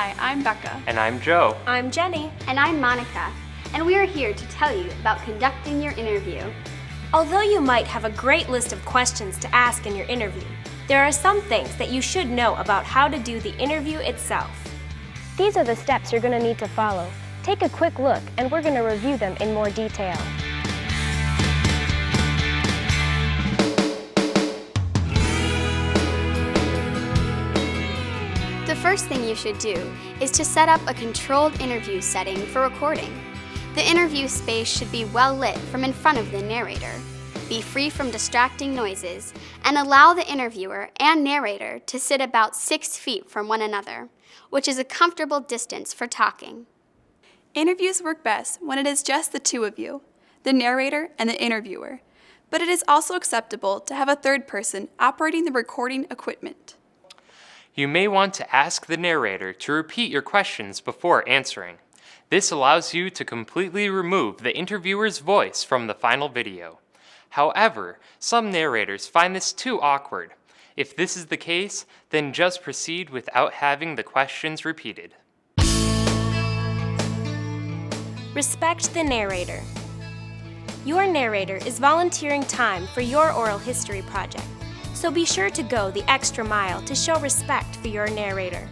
Hi, I'm Becca. And I'm Joe. I'm Jenny. And I'm Monica. And we are here to tell you about conducting your interview. Although you might have a great list of questions to ask in your interview, there are some things that you should know about how to do the interview itself. These are the steps you're going to need to follow. Take a quick look, and we're going to review them in more detail. The first thing you should do is to set up a controlled interview setting for recording. The interview space should be well lit from in front of the narrator, be free from distracting noises, and allow the interviewer and narrator to sit about 6 feet from one another, which is a comfortable distance for talking. Interviews work best when it is just the two of you, the narrator and the interviewer, but it is also acceptable to have a third person operating the recording equipment. You may want to ask the narrator to repeat your questions before answering. This allows you to completely remove the interviewer's voice from the final video. However, some narrators find this too awkward. If this is the case, then just proceed without having the questions repeated. Respect the narrator. Your narrator is volunteering time for your oral history project, so be sure to go the extra mile to show respect for your narrator.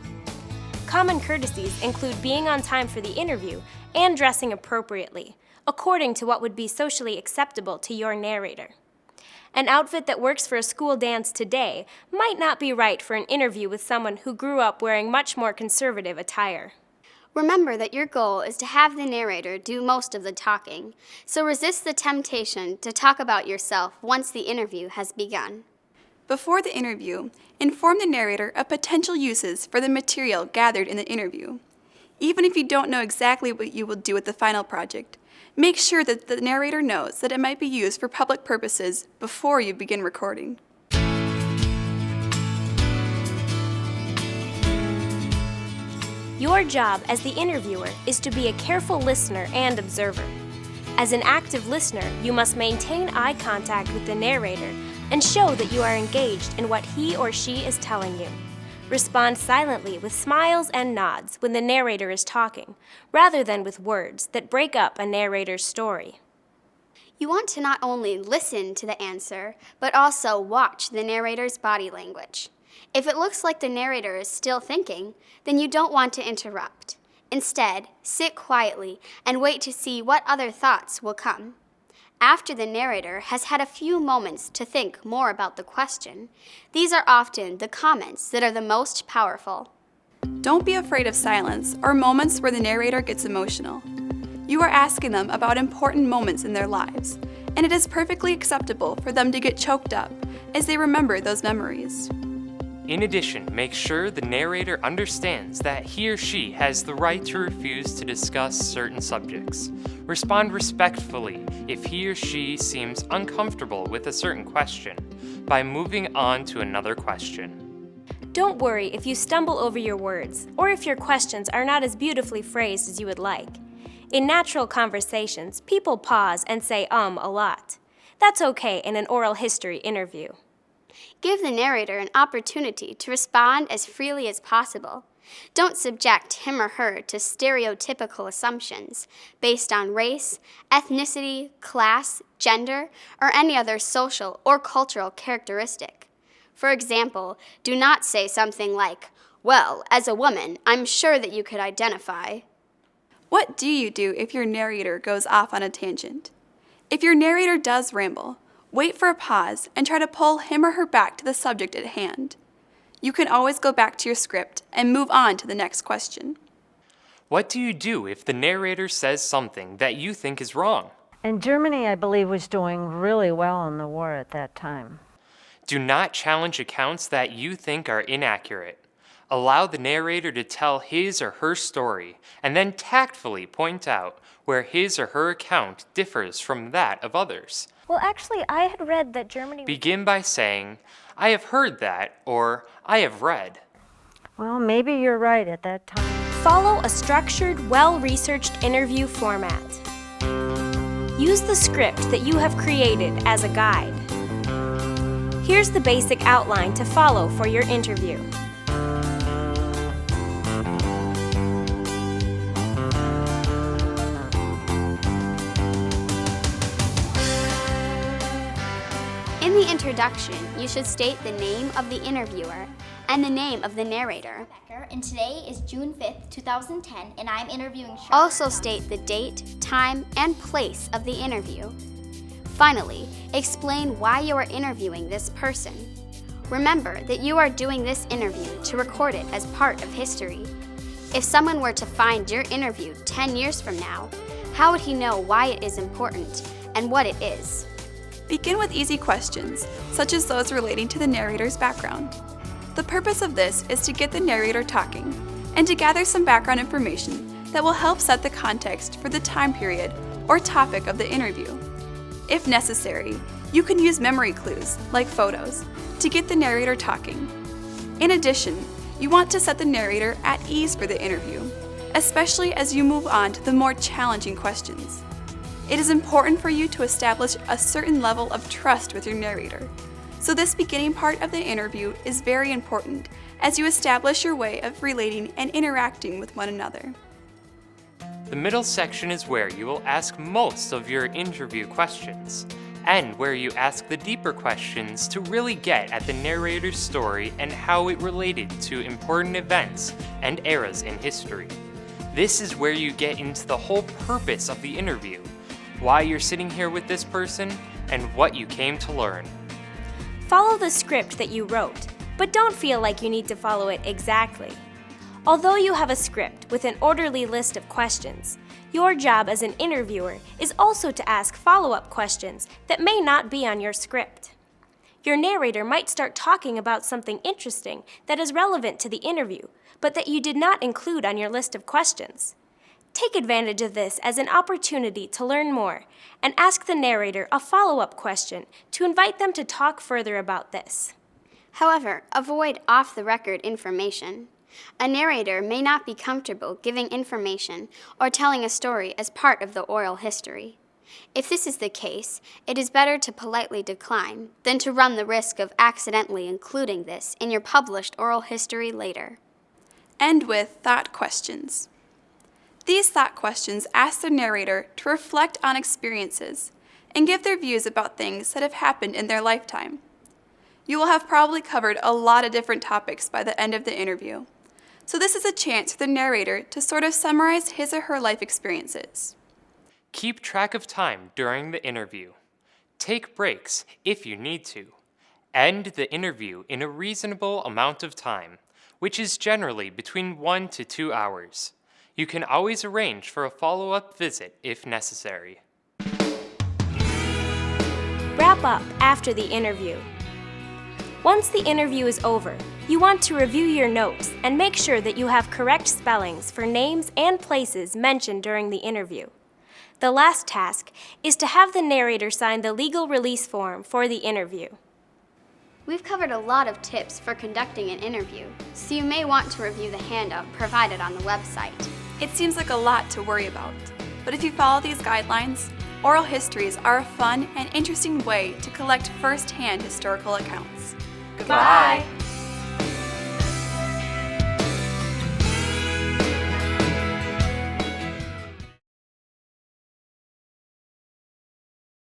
Common courtesies include being on time for the interview and dressing appropriately, according to what would be socially acceptable to your narrator. An outfit that works for a school dance today might not be right for an interview with someone who grew up wearing much more conservative attire. Remember that your goal is to have the narrator do most of the talking, so resist the temptation to talk about yourself once the interview has begun. Before the interview, inform the narrator of potential uses for the material gathered in the interview. Even if you don't know exactly what you will do with the final project, make sure that the narrator knows that it might be used for public purposes before you begin recording. Your job as the interviewer is to be a careful listener and observer. As an active listener, you must maintain eye contact with the narrator and show that you are engaged in what he or she is telling you. Respond silently with smiles and nods when the narrator is talking, rather than with words that break up a narrator's story. You want to not only listen to the answer, but also watch the narrator's body language. If it looks like the narrator is still thinking, then you don't want to interrupt. Instead, sit quietly and wait to see what other thoughts will come. After the narrator has had a few moments to think more about the question, these are often the comments that are the most powerful. Don't be afraid of silence or moments where the narrator gets emotional. You are asking them about important moments in their lives, and it is perfectly acceptable for them to get choked up as they remember those memories. In addition, make sure the narrator understands that he or she has the right to refuse to discuss certain subjects. Respond respectfully if he or she seems uncomfortable with a certain question by moving on to another question. Don't worry if you stumble over your words or if your questions are not as beautifully phrased as you would like. In natural conversations, people pause and say a lot. That's okay in an oral history interview. Give the narrator an opportunity to respond as freely as possible. Don't subject him or her to stereotypical assumptions based on race, ethnicity, class, gender, or any other social or cultural characteristic. For example, do not say something like, "Well, as a woman, I'm sure that you could identify." What do you do if your narrator goes off on a tangent? If your narrator does ramble, wait for a pause and try to pull him or her back to the subject at hand. You can always go back to your script and move on to the next question. What do you do if the narrator says something that you think is wrong? And Germany, I believe, was doing really well in the war at that time. Do not challenge accounts that you think are inaccurate. Allow the narrator to tell his or her story, and then tactfully point out where his or her account differs from that of others. Well, actually, I had read that Germany... Begin by saying, "I have heard that," or "I have read." Well, maybe you're right at that time. Follow a structured, well-researched interview format. Use the script that you have created as a guide. Here's the basic outline to follow for your interview. In the introduction, you should state the name of the interviewer and the name of the narrator. And today is June 5th, 2010, and I'm interviewing Charlotte. Also state the date, time, and place of the interview. Finally, explain why you are interviewing this person. Remember that you are doing this interview to record it as part of history. If someone were to find your interview 10 years from now, how would he know why it is important and what it is? Begin with easy questions, such as those relating to the narrator's background. The purpose of this is to get the narrator talking and to gather some background information that will help set the context for the time period or topic of the interview. If necessary, you can use memory clues, like photos, to get the narrator talking. In addition, you want to set the narrator at ease for the interview, especially as you move on to the more challenging questions. It is important for you to establish a certain level of trust with your narrator. So this beginning part of the interview is very important as you establish your way of relating and interacting with one another. The middle section is where you will ask most of your interview questions, and where you ask the deeper questions to really get at the narrator's story and how it related to important events and eras in history. This is where you get into the whole purpose of the interview, why you're sitting here with this person, and what you came to learn. Follow the script that you wrote, but don't feel like you need to follow it exactly. Although you have a script with an orderly list of questions, your job as an interviewer is also to ask follow-up questions that may not be on your script. Your narrator might start talking about something interesting that is relevant to the interview, but that you did not include on your list of questions. Take advantage of this as an opportunity to learn more and ask the narrator a follow-up question to invite them to talk further about this. However, avoid off-the-record information. A narrator may not be comfortable giving information or telling a story as part of the oral history. If this is the case, it is better to politely decline than to run the risk of accidentally including this in your published oral history later. End with thought questions. These thought questions ask the narrator to reflect on experiences and give their views about things that have happened in their lifetime. You will have probably covered a lot of different topics by the end of the interview, so this is a chance for the narrator to sort of summarize his or her life experiences. Keep track of time during the interview. Take breaks if you need to. End the interview in a reasonable amount of time, which is generally between 1 to 2 hours. You can always arrange for a follow-up visit if necessary. Wrap up after the interview. Once the interview is over, you want to review your notes and make sure that you have correct spellings for names and places mentioned during the interview. The last task is to have the narrator sign the legal release form for the interview. We've covered a lot of tips for conducting an interview, so you may want to review the handout provided on the website. It seems like a lot to worry about, but if you follow these guidelines, oral histories are a fun and interesting way to collect first-hand historical accounts. Goodbye!